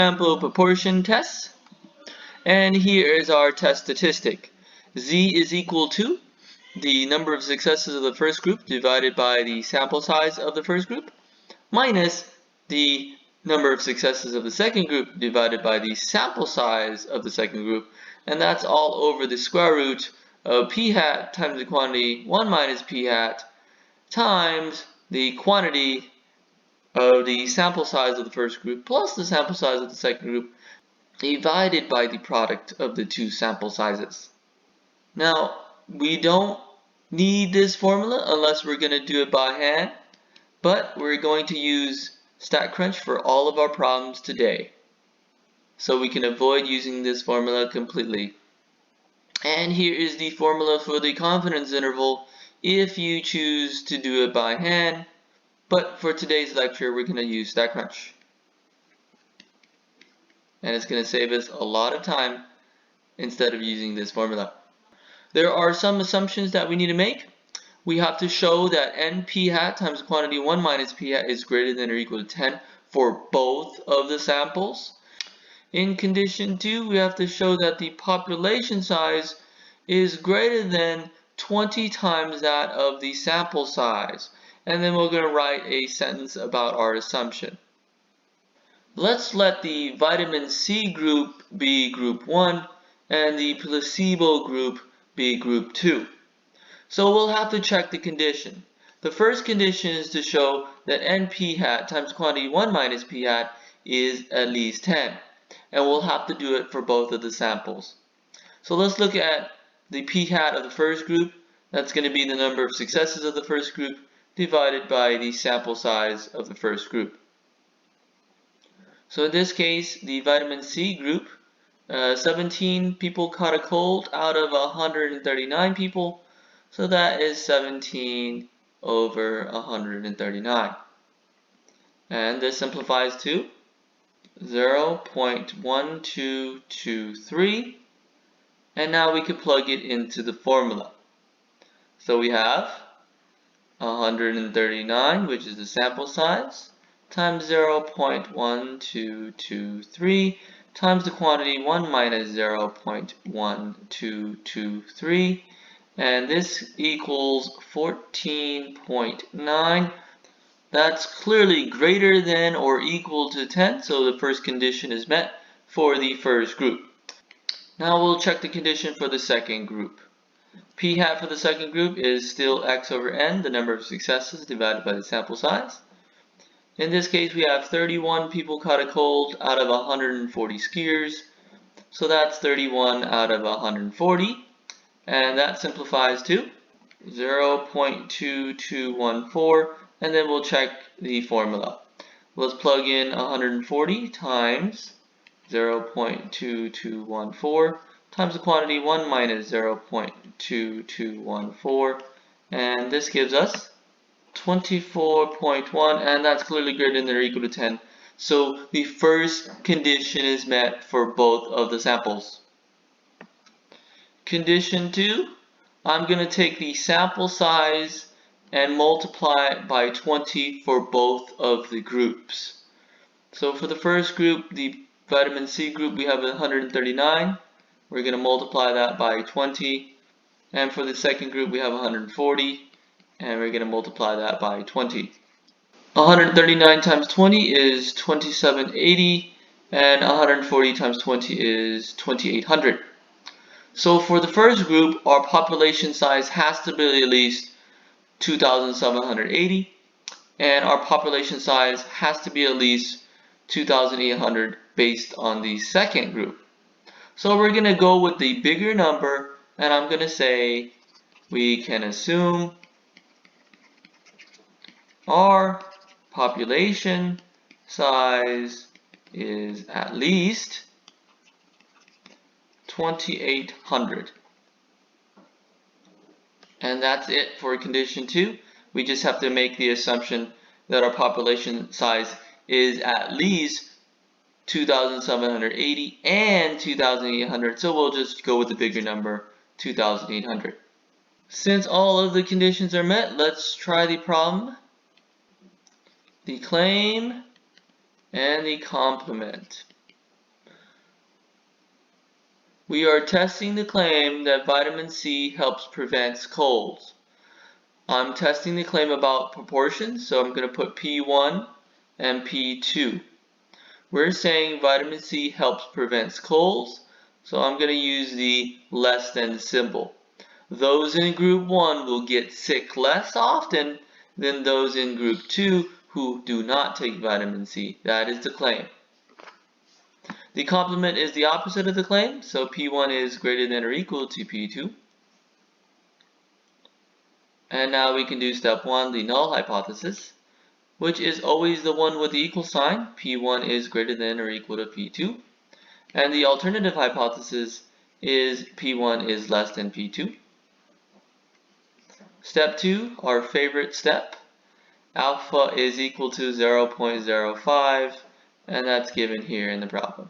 Sample proportion test, and here is our test statistic. Z is equal to the number of successes of the first group divided by the sample size of the first group minus the number of successes of the second group divided by the sample size of the second group, and that's all over the square root of p hat times the quantity 1 minus p hat times the quantity of the sample size of the first group plus the sample size of the second group divided by the product of the two sample sizes. Now, we don't need this formula unless we're going to do it by hand, but we're going to use StatCrunch for all of our problems today, so we can avoid using this formula completely. And here is the formula for the confidence interval if you choose to do it by hand, but for today's lecture we're going to use StatCrunch. And it's going to save us a lot of time instead of using this formula. There are some assumptions that we need to make. We have to show that n p hat times quantity 1 minus p hat is greater than or equal to 10 for both of the samples. In condition 2, we have to show that the population size is greater than 20 times that of the sample size. And then we're going to write a sentence about our assumption. Let's let the vitamin C group be group 1 and the placebo group be group 2. So we'll have to check the condition. The first condition is to show that n p hat times quantity 1 minus p hat is at least 10. And we'll have to do it for both of the samples. So let's look at the p hat of the first group. That's going to be the number of successes of the first group divided by the sample size of the first group. So in this case, the vitamin C group, 17 people caught a cold out of 139 people. So that is 17 over 139. And this simplifies to 0.1223. And now we can plug it into the formula. So we have 139, which is the sample size, times 0.1223 times the quantity 1 minus 0.1223, and this equals 14.9. That's clearly greater than or equal to 10, so the first condition is met for the first group. Now we'll check the condition for the second group. P hat for the second group is still x over n, the number of successes divided by the sample size. In this case, we have 31 people caught a cold out of 140 skiers. So that's 31 out of 140. And that simplifies to 0.2214. And then we'll check the formula. Let's plug in 140 times 0.2214 times the quantity 1 minus 0.2214. And this gives us 24.1, and that's clearly greater than or equal to 10. So the first condition is met for both of the samples. Condition 2, I'm going to take the sample size and multiply it by 20 for both of the groups. So for the first group, the vitamin C group, we have 139. We're going to multiply that by 20. And for the second group, we have 140. And we're going to multiply that by 20. 139 times 20 is 2780, and 140 times 20 is 2800. So for the first group, our population size has to be at least 2,780, and our population size has to be at least 2,800 based on the second group. So we're going to go with the bigger number, and I'm going to say we can assume our population size is at least 2,800. And that's it for condition 2. We just have to make the assumption that our population size is at least 2,780 and 2,800. So we'll just go with the bigger number, 2,800. Since all of the conditions are met, let's try the problem. The claim and the complement. We are testing the claim that vitamin C helps prevent colds. I'm testing the claim about proportions, so I'm going to put P1 and P2. We're saying vitamin C helps prevent colds, so I'm going to use the less than symbol. Those in group 1 will get sick less often than those in group 2 who do not take vitamin C. That is the claim. The complement is the opposite of the claim, so P1 is greater than or equal to P2. And now we can do step 1, the null hypothesis, which is always the one with the equal sign. P1 is greater than or equal to P2. And the alternative hypothesis is P1 is less than P2. Step 2, our favorite step. Alpha is equal to 0.05, and that's given here in the problem.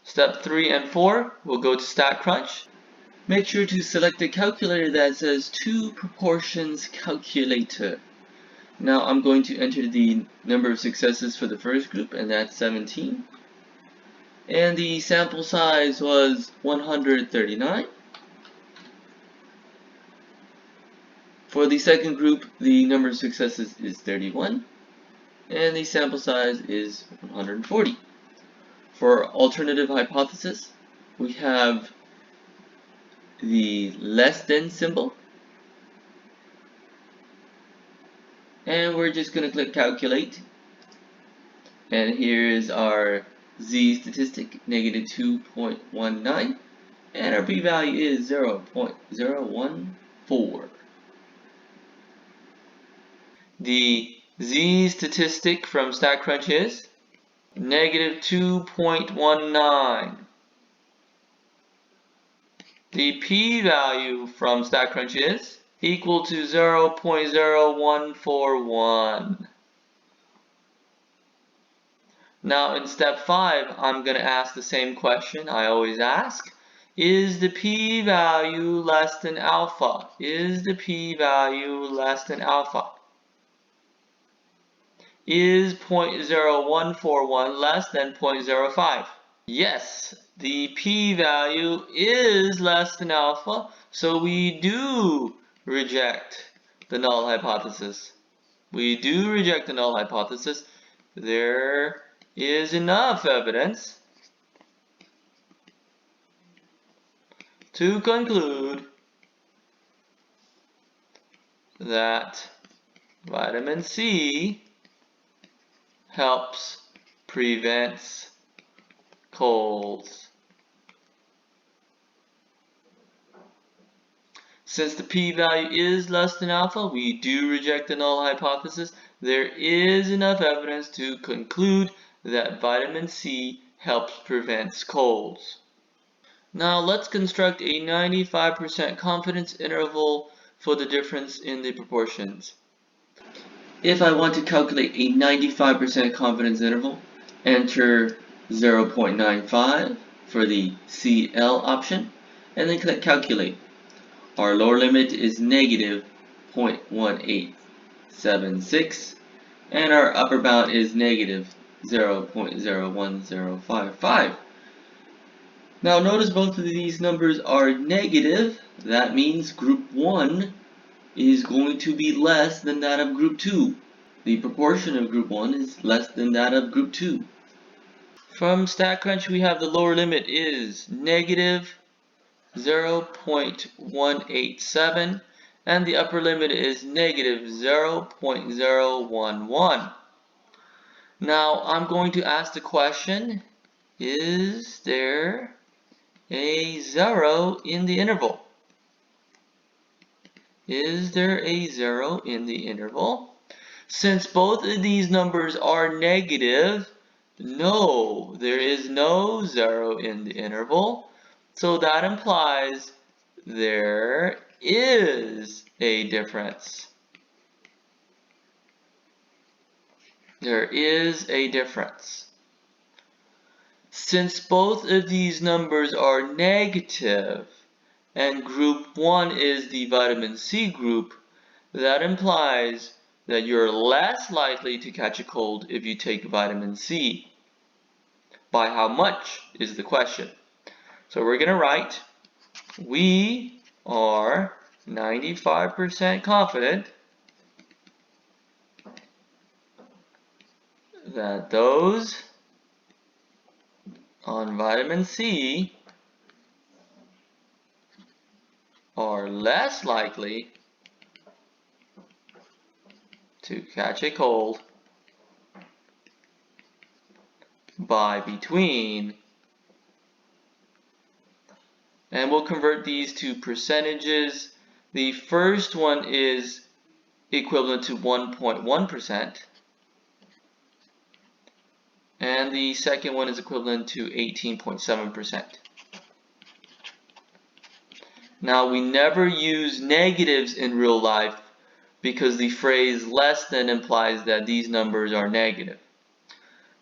Step 3 and 4, we'll go to StatCrunch. Make sure to select a calculator that says 2 proportions calculator. Now I'm going to enter the number of successes for the first group, and that's 17. And the sample size was 139. For the second group, the number of successes is 31, and the sample size is 140. For alternative hypothesis, we have the less than symbol, and we're just going to click calculate, and here is our z statistic, negative 2.19, and our p-value is 0.014. The z statistic from StatCrunch is negative 2.19. The p-value from StatCrunch is equal to 0.0141. Now in step 5, I'm going to ask the same question I always ask. Is the p-value less than alpha? Is the p-value less than alpha? Is 0.0141 less than 0.05? Yes, the p-value is less than alpha, so we do reject the null hypothesis. We do reject the null hypothesis. There is enough evidence to conclude that vitamin C helps prevent colds. Since the p-value is less than alpha, we do reject the null hypothesis. There is enough evidence to conclude that vitamin C helps prevent colds. Now let's construct a 95% confidence interval for the difference in the proportions. If I want to calculate a 95% confidence interval, enter 0.95 for the CL option, and then click calculate. Our lower limit is negative 0.1876, and our upper bound is negative 0.01055. Now notice both of these numbers are negative. That means group 1 is going to be less than that of group 2. The proportion of group 1 is less than that of group 2. From StatCrunch, we have the lower limit is negative 0.187, and the upper limit is negative 0.011. Now I'm going to ask the question, is there a 0 in the interval? Is there a 0 in the interval? Since both of these numbers are negative, no, there is no 0 in the interval. So that implies there is a difference. There is a difference. Since both of these numbers are negative, and group 1 is the vitamin C group, that implies that you're less likely to catch a cold if you take vitamin C. By how much is the question. So we're going to write, we are 95% confident that those on vitamin C are less likely to catch a cold by between, and we'll convert these to percentages. The first one is equivalent to 1.1%, and the second one is equivalent to 18.7%. Now, we never use negatives in real life because the phrase less than implies that these numbers are negative.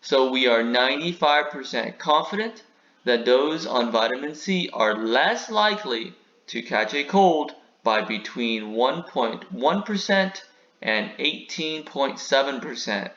So we are 95% confident that those on vitamin C are less likely to catch a cold by between 1.1% and 18.7%.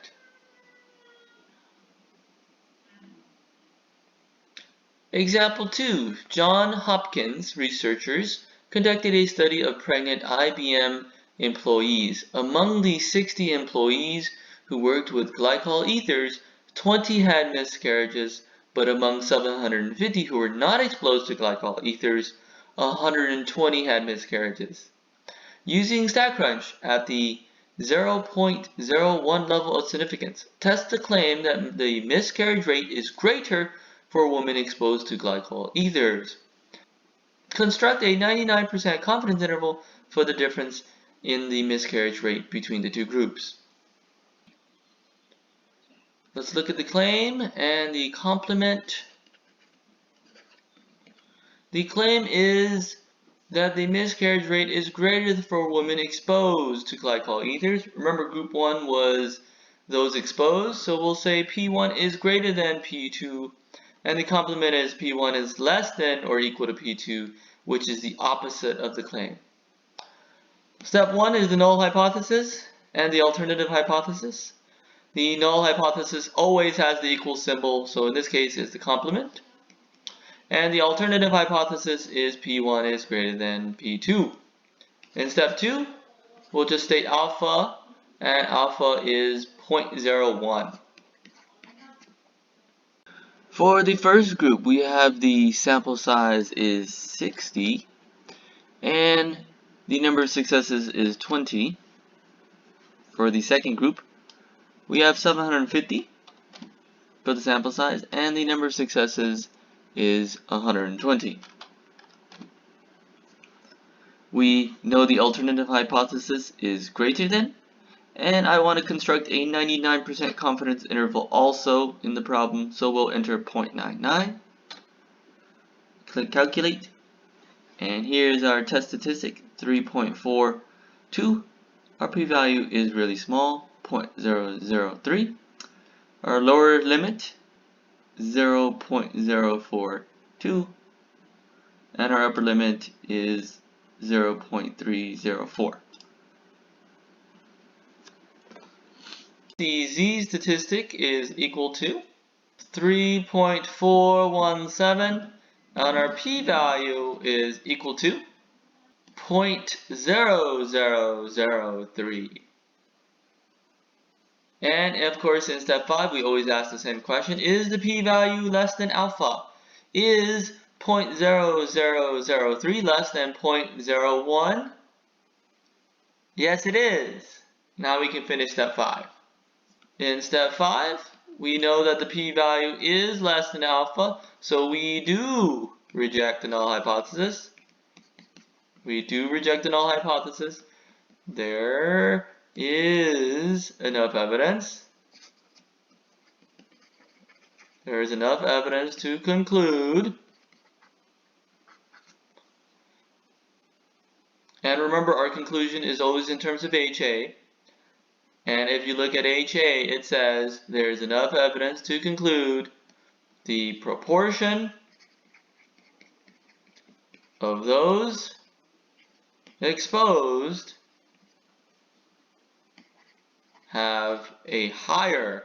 Example 2. John Hopkins researchers conducted a study of pregnant IBM employees. Among the 60 employees who worked with glycol ethers, 20 had miscarriages, but among 750 who were not exposed to glycol ethers, 120 had miscarriages. Using StatCrunch at the 0.01 level of significance, test the claim that the miscarriage rate is greater for a woman exposed to glycol ethers. Construct a 99% confidence interval for the difference in the miscarriage rate between the two groups. Let's look at the claim and the complement. The claim is that the miscarriage rate is greater for women exposed to glycol ethers. Remember, group 1 was those exposed, so we'll say P1 is greater than P2, and the complement is P1 is less than or equal to P2, which is the opposite of the claim. Step 1 is the null hypothesis and the alternative hypothesis. The null hypothesis always has the equal symbol, so in this case it's the complement. And the alternative hypothesis is P1 is greater than P2. In step 2, we'll just state alpha, and alpha is 0.01. For the first group, we have the sample size is 60, and the number of successes is 20. For the second group, we have 750 for the sample size, and the number of successes is 120. We know the alternative hypothesis is greater than, and I want to construct a 99% confidence interval also in the problem, so we'll enter 0.99. Click calculate, and here's our test statistic, 3.42. Our p-value is really small, 0.003. Our lower limit, 0.042, and our upper limit is 0.304. The z statistic is equal to 3.417, and our p-value is equal to 0.0003. And of course, in step 5, we always ask the same question: is the p-value less than alpha? Is 0.0003 less than 0.01? Yes, it is. Now we can finish step 5. In step 5, we know that the p-value is less than alpha, so we do reject the null hypothesis. We do reject the null hypothesis. There is enough evidence. There is enough evidence to conclude. And remember, our conclusion is always in terms of HA. And if you look at HA, it says there is enough evidence to conclude the proportion of those exposed have a higher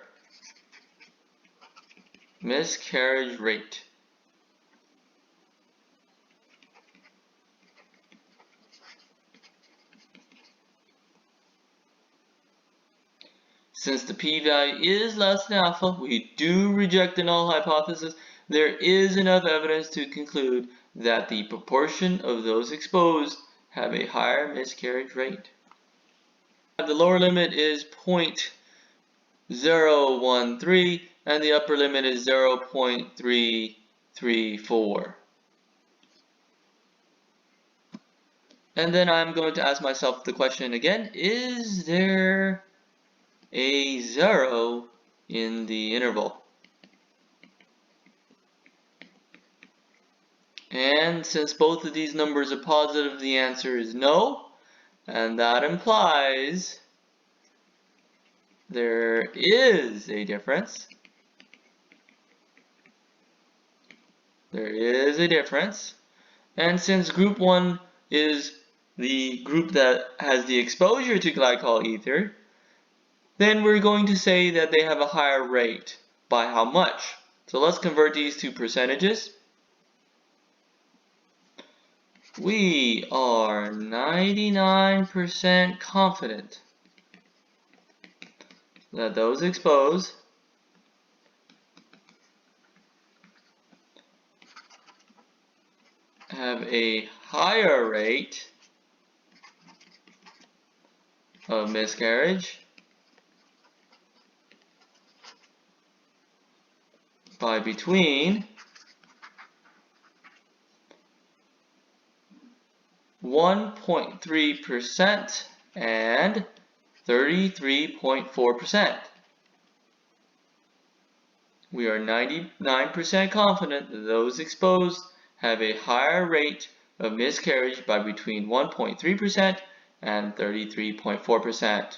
miscarriage rate. Since the p-value is less than alpha, we do reject the null hypothesis. There is enough evidence to conclude that the proportion of those exposed have a higher miscarriage rate. The lower limit is 0.013 and the upper limit is 0.334. And then I'm going to ask myself the question again, is there a 0 in the interval? And since both of these numbers are positive, the answer is no. And that implies there is a difference. There is a difference. And since group 1 is the group that has the exposure to glycol ether, then we're going to say that they have a higher rate. By how much? So let's convert these to percentages. We are 99% confident that those exposed have a higher rate of miscarriage by between 1.3% and 33.4%. We are 99% confident that those exposed have a higher rate of miscarriage by between 1.3% and 33.4%.